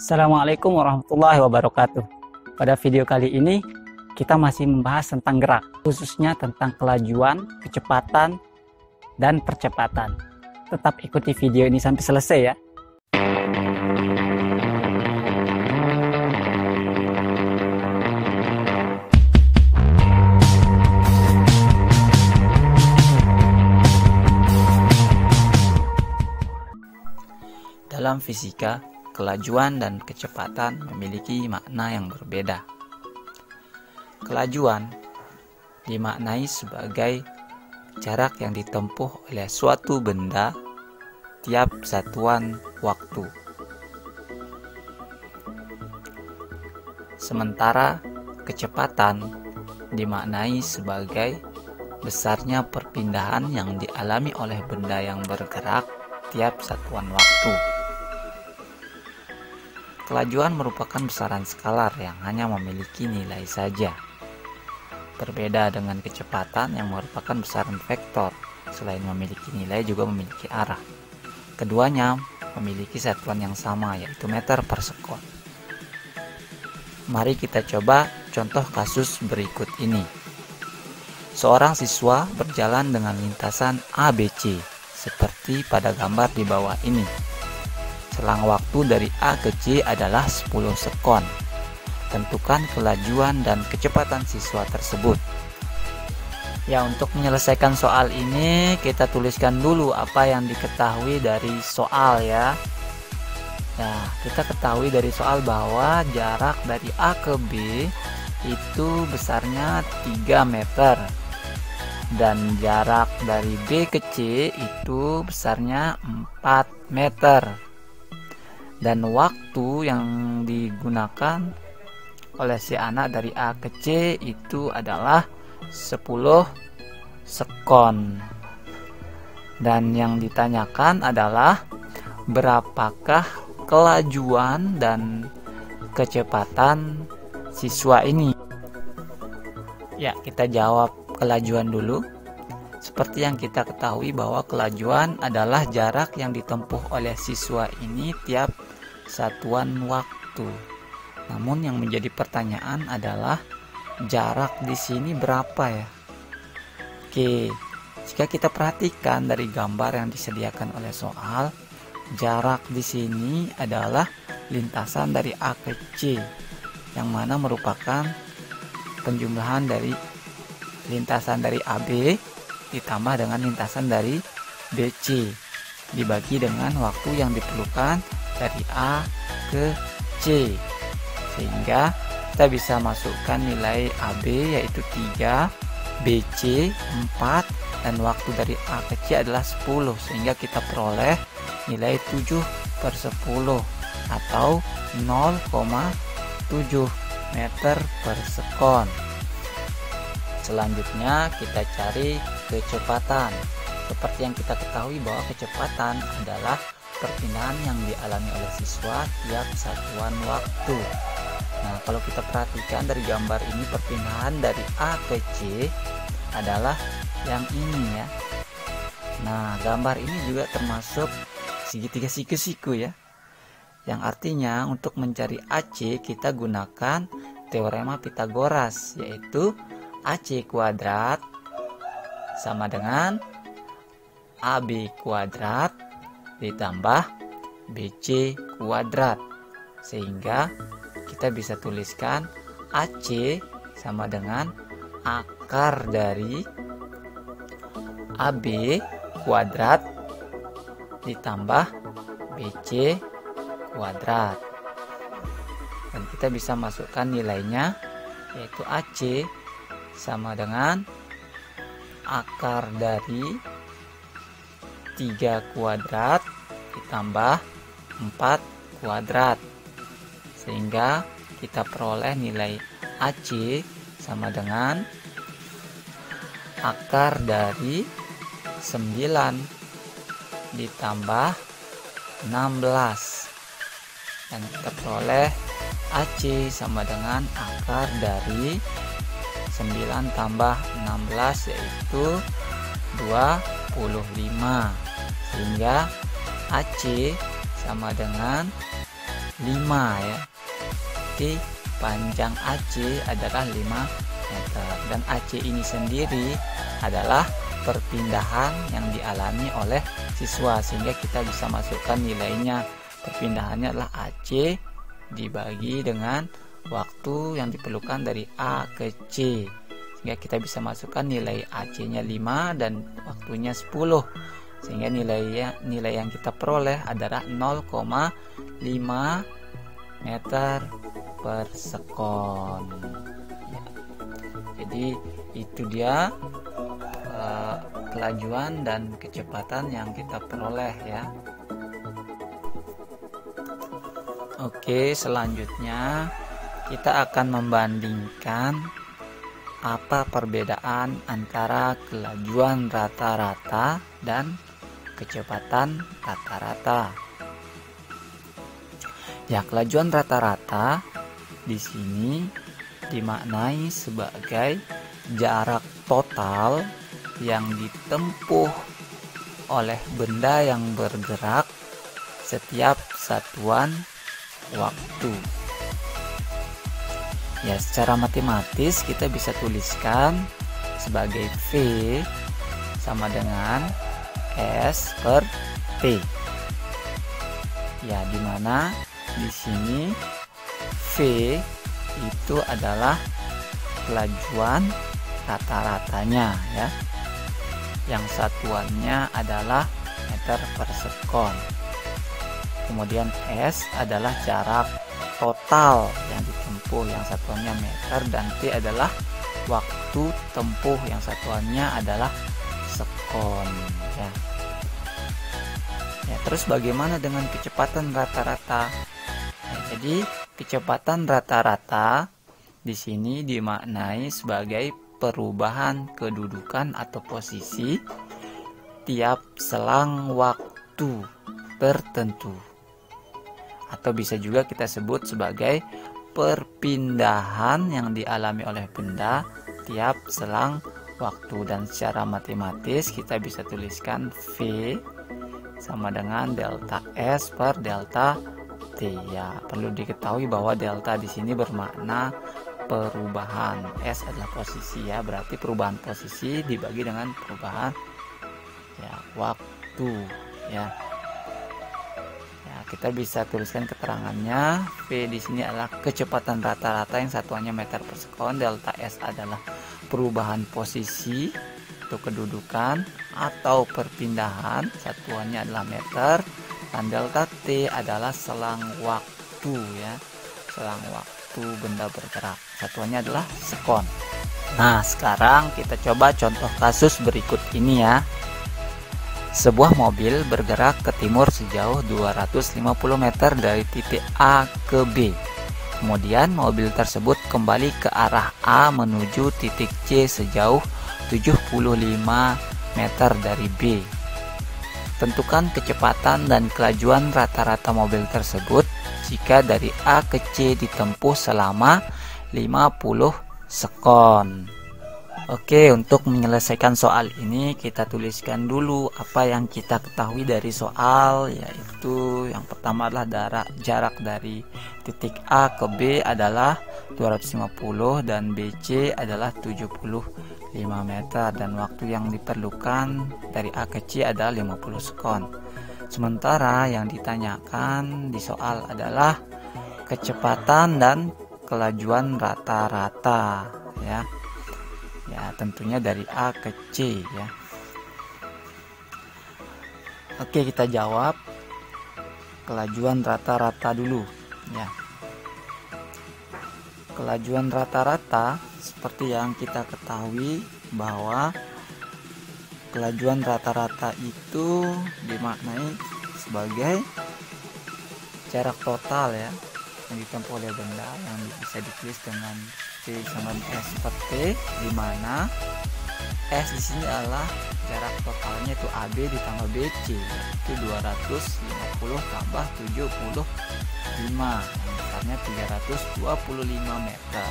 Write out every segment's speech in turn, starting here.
Assalamualaikum warahmatullahi wabarakatuh. Pada video kali ini kita masih membahas tentang gerak, khususnya tentang kelajuan, kecepatan, dan percepatan. Tetap ikuti video ini sampai selesai ya. Dalam fisika, kelajuan dan kecepatan memiliki makna yang berbeda. Kelajuan dimaknai sebagai jarak yang ditempuh oleh suatu benda tiap satuan waktu. Sementara kecepatan dimaknai sebagai besarnya perpindahan yang dialami oleh benda yang bergerak tiap satuan waktu. Kelajuan merupakan besaran skalar yang hanya memiliki nilai saja. Berbeda dengan kecepatan yang merupakan besaran vektor, selain memiliki nilai juga memiliki arah. Keduanya memiliki satuan yang sama, yaitu meter per sekon. Mari kita coba contoh kasus berikut ini. Seorang siswa berjalan dengan lintasan ABC, seperti pada gambar di bawah ini. Selang waktu dari A ke C adalah 10 sekon. Tentukan kelajuan dan kecepatan siswa tersebut. Ya, untuk menyelesaikan soal ini kita tuliskan dulu apa yang diketahui dari soal ya. Nah, kita ketahui dari soal bahwa jarak dari A ke B itu besarnya 3 meter. Dan jarak dari B ke C itu besarnya 4 meter. Dan waktu yang digunakan oleh si anak dari A ke C itu adalah 10 sekon. Dan yang ditanyakan adalah berapakah kelajuan dan kecepatan siswa ini. Ya, kita jawab kelajuan dulu. Seperti yang kita ketahui bahwa kelajuan adalah jarak yang ditempuh oleh siswa ini tiap satuan waktu. Namun yang menjadi pertanyaan adalah jarak di sini berapa ya? Oke, jika kita perhatikan dari gambar yang disediakan oleh soal, jarak di sini adalah lintasan dari A ke C, yang mana merupakan penjumlahan dari lintasan dari AB ditambah dengan lintasan dari BC dibagi dengan waktu yang diperlukan dari A ke C, sehingga kita bisa masukkan nilai AB yaitu 3, BC 4, dan waktu dari A ke C adalah 10, sehingga kita peroleh nilai 7 per 10 atau 0,7 meter per sekon. Selanjutnya kita cari kecepatan. Seperti yang kita ketahui bahwa kecepatan adalah perpindahan yang dialami oleh siswa tiap satuan waktu. Nah, kalau kita perhatikan dari gambar ini, perpindahan dari A ke C adalah yang ini ya. Nah, gambar ini juga termasuk segitiga siku-siku ya. Yang artinya untuk mencari AC kita gunakan teorema Pitagoras, yaitu AC kuadrat sama dengan AB kuadrat ditambah BC kuadrat, sehingga kita bisa tuliskan AC sama dengan akar dari AB kuadrat ditambah BC kuadrat. Dan kita bisa masukkan nilainya, yaitu AC sama dengan akar dari 3 kuadrat ditambah 4 kuadrat, sehingga kita peroleh nilai AC sama dengan akar dari 9 ditambah 16, dan kita peroleh AC sama dengan akar dari 9 tambah 16 yaitu 25, sehingga AC sama dengan ya. Oke, panjang AC adalah 5 meter, dan AC ini sendiri adalah perpindahan yang dialami oleh siswa, sehingga kita bisa masukkan nilainya. Perpindahannya adalah AC dibagi dengan waktu yang diperlukan dari A ke C, sehingga kita bisa masukkan nilai AC nya 5 dan waktunya 10, sehingga nilai yang kita peroleh adalah 0,5 meter per sekon. Jadi itu dia kelajuan dan kecepatan yang kita peroleh ya. Oke, selanjutnya kita akan membandingkan apa perbedaan antara kelajuan rata-rata dan kecepatan rata-rata. Ya, kelajuan rata-rata di sini dimaknai sebagai jarak total yang ditempuh oleh benda yang bergerak setiap satuan waktu. Ya, secara matematis kita bisa tuliskan sebagai V sama dengan S per T. Ya, dimana di sini V itu adalah kelajuan rata-ratanya ya. Yang satuannya adalah meter per sekon. Kemudian S adalah jarak total yang ditempuh, yang satuannya meter, dan T adalah waktu tempuh yang satuannya adalah sekon ya. Ya, terus bagaimana dengan kecepatan rata-rata? Ya, jadi kecepatan rata-rata di sini dimaknai sebagai perubahan kedudukan atau posisi tiap selang waktu tertentu, atau bisa juga kita sebut sebagai perpindahan yang dialami oleh benda tiap selang waktu. Dan secara matematis kita bisa tuliskan V sama dengan delta S per delta T ya. Perlu diketahui bahwa delta di sini bermakna perubahan, S adalah posisi ya, berarti perubahan posisi dibagi dengan perubahan ya waktu ya. Kita bisa tuliskan keterangannya. V di sini adalah kecepatan rata-rata yang satuannya meter per sekon. Delta S adalah perubahan posisi atau kedudukan atau perpindahan, satuannya adalah meter. Dan delta T adalah selang waktu ya, selang waktu benda bergerak, satuannya adalah sekon. Nah, sekarang kita coba contoh kasus berikut ini ya. Sebuah mobil bergerak ke timur sejauh 250 meter dari titik A ke B. Kemudian mobil tersebut kembali ke arah A menuju titik C sejauh 75 meter dari B. Tentukan kecepatan dan kelajuan rata-rata mobil tersebut jika dari A ke C ditempuh selama 50 sekon. Oke, untuk menyelesaikan soal ini kita tuliskan dulu apa yang kita ketahui dari soal, yaitu yang pertama adalah jarak dari titik A ke B adalah 250 dan BC adalah 75 meter, dan waktu yang diperlukan dari A ke C adalah 50 sekon. Sementara yang ditanyakan di soal adalah kecepatan dan kelajuan rata-rata ya. Ya, tentunya dari A ke C ya. Oke, kita jawab kelajuan rata-rata dulu ya. Kelajuan rata-rata seperti yang kita ketahui bahwa kelajuan rata-rata itu dimaknai sebagai jarak total ya yang ditempuh oleh benda, yang bisa ditulis dengan V sama S per T, di mana S di sini adalah jarak totalnya itu AB ditambah BC, yaitu 250 tambah 75 yang besarnya 325 meter.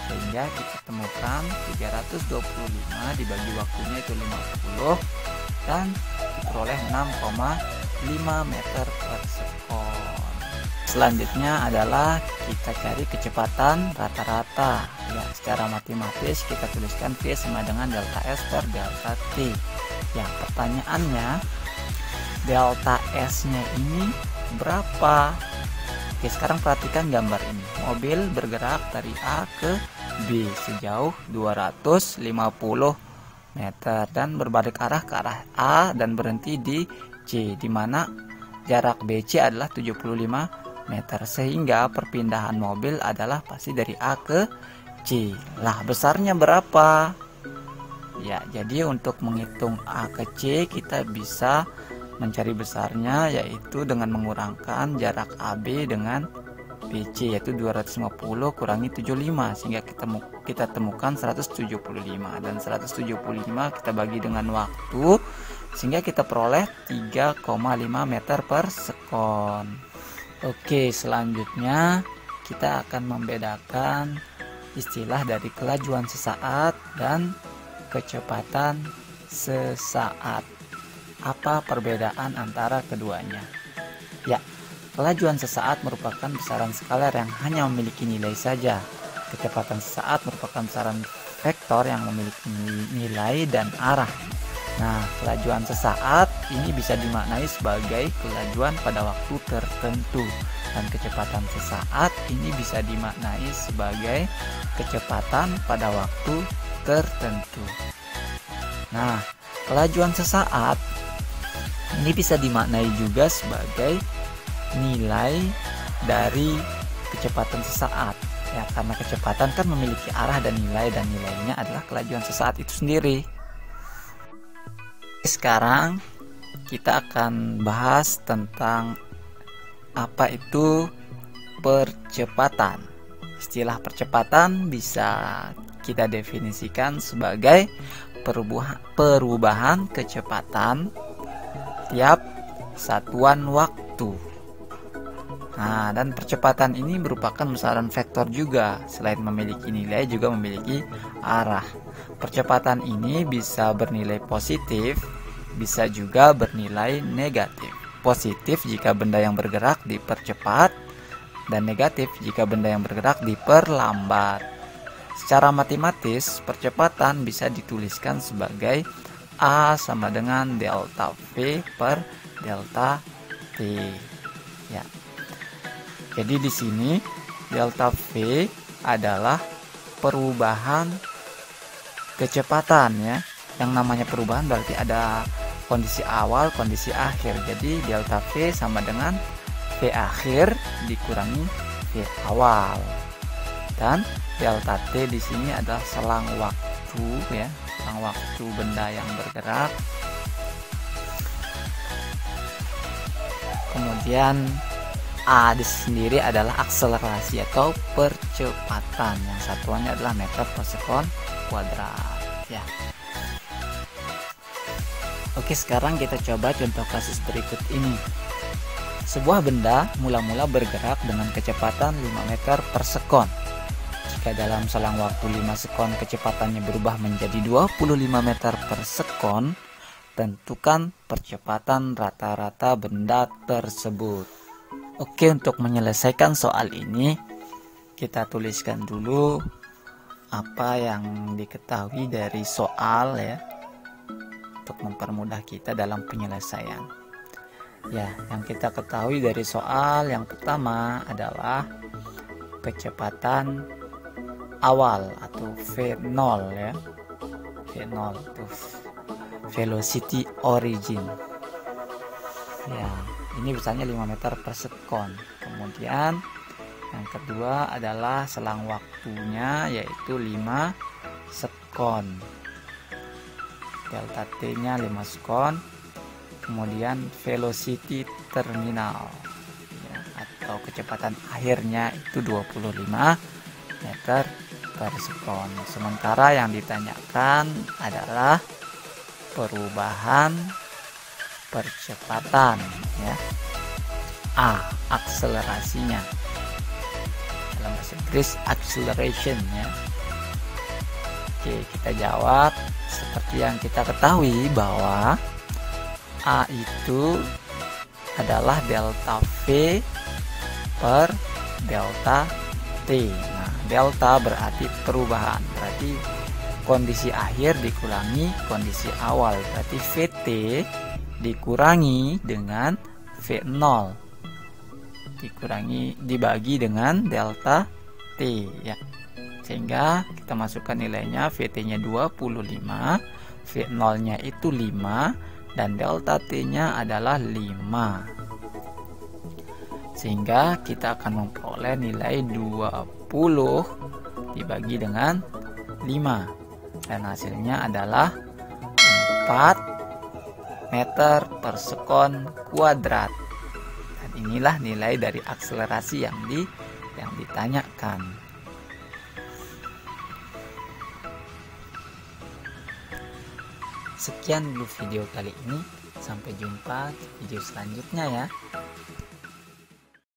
Sehingga kita temukan 325 dibagi waktunya itu 50 dan diperoleh 6,5 meter per sekon. selanjutnya adalah kita cari kecepatan rata-rata. Ya, secara matematis kita tuliskan V sama dengan delta S per delta T. Ya, pertanyaannya, delta S-nya ini berapa? Oke, sekarang perhatikan gambar ini. Mobil bergerak dari A ke B sejauh 250 meter dan berbalik arah ke arah A dan berhenti di C, di mana jarak BC adalah 75 meter, sehingga perpindahan mobil adalah pasti dari A ke C. Lah, besarnya berapa? Ya, jadi untuk menghitung A ke C kita bisa mencari besarnya, yaitu dengan mengurangkan jarak AB dengan BC, yaitu 250 kurangi 75, sehingga kita temukan 175, dan 175 kita bagi dengan waktu, sehingga kita peroleh 3,5 meter per sekon. Oke, selanjutnya kita akan membedakan istilah dari kelajuan sesaat dan kecepatan sesaat. Apa perbedaan antara keduanya? Ya, kelajuan sesaat merupakan besaran skalar yang hanya memiliki nilai saja. Kecepatan sesaat merupakan besaran vektor yang memiliki nilai dan arah. Nah, kelajuan sesaat ini bisa dimaknai sebagai kelajuan pada waktu tertentu, dan kecepatan sesaat ini bisa dimaknai sebagai kecepatan pada waktu tertentu. Nah, kelajuan sesaat ini bisa dimaknai juga sebagai nilai dari kecepatan sesaat. Ya, karena kecepatan kan memiliki arah dan nilainya adalah kelajuan sesaat itu sendiri. Sekarang kita akan bahas tentang apa itu percepatan. Istilah percepatan bisa kita definisikan sebagai perubahan kecepatan tiap satuan waktu. Nah, dan percepatan ini merupakan besaran vektor juga. Selain memiliki nilai, juga memiliki arah. Percepatan ini bisa bernilai positif, bisa juga bernilai negatif. Positif jika benda yang bergerak dipercepat, dan negatif jika benda yang bergerak diperlambat. Secara matematis, percepatan bisa dituliskan sebagai A sama dengan delta V per delta T. Ya. Jadi di sini delta V adalah perubahan kecepatan, ya. Yang namanya perubahan berarti ada kondisi awal, kondisi akhir. Jadi delta V sama dengan V akhir dikurangi V awal. Dan delta T di sini adalah selang waktu, ya. Waktu benda yang bergerak. Kemudian A di sendiri adalah akselerasi atau percepatan, yang satuannya adalah meter per sekon kuadrat, ya. Oke, sekarang kita coba contoh kasus berikut ini. Sebuah benda mula-mula bergerak dengan kecepatan 5 meter per sekon. Jika dalam selang waktu 5 sekon kecepatannya berubah menjadi 25 meter per sekon, tentukan percepatan rata-rata benda tersebut. Oke, untuk menyelesaikan soal ini, kita tuliskan dulu apa yang diketahui dari soal, ya, untuk mempermudah kita dalam penyelesaian. Ya, yang kita ketahui dari soal yang pertama adalah kecepatan awal atau V0, ya. V0 itu velocity origin. Ya, ini besarnya 5 meter per sekon. Kemudian yang kedua adalah selang waktunya, yaitu 5 sekon. Delta T-nya 5 sekon. Kemudian velocity terminal, ya, atau kecepatan akhirnya itu 25 meter per sekon. Sementara yang ditanyakan adalah perubahan percepatan, ya. A, akselerasinya. Dalam bahasa Inggris acceleration, ya. Oke, kita jawab seperti yang kita ketahui bahwa A itu adalah delta V per delta T. Nah, delta berarti perubahan, berarti kondisi akhir dikurangi kondisi awal, berarti VT dikurangi dengan V0 dibagi dengan delta T ya. Sehingga kita masukkan nilainya, VT-nya 25, V0-nya itu 5 dan delta T-nya adalah 5. Sehingga kita akan memperoleh nilai 20 dibagi dengan 5 dan hasilnya adalah 4 meter per sekon kuadrat. Dan inilah nilai dari akselerasi yang ditanyakan. Sekian dulu video kali ini, sampai jumpa di video selanjutnya ya.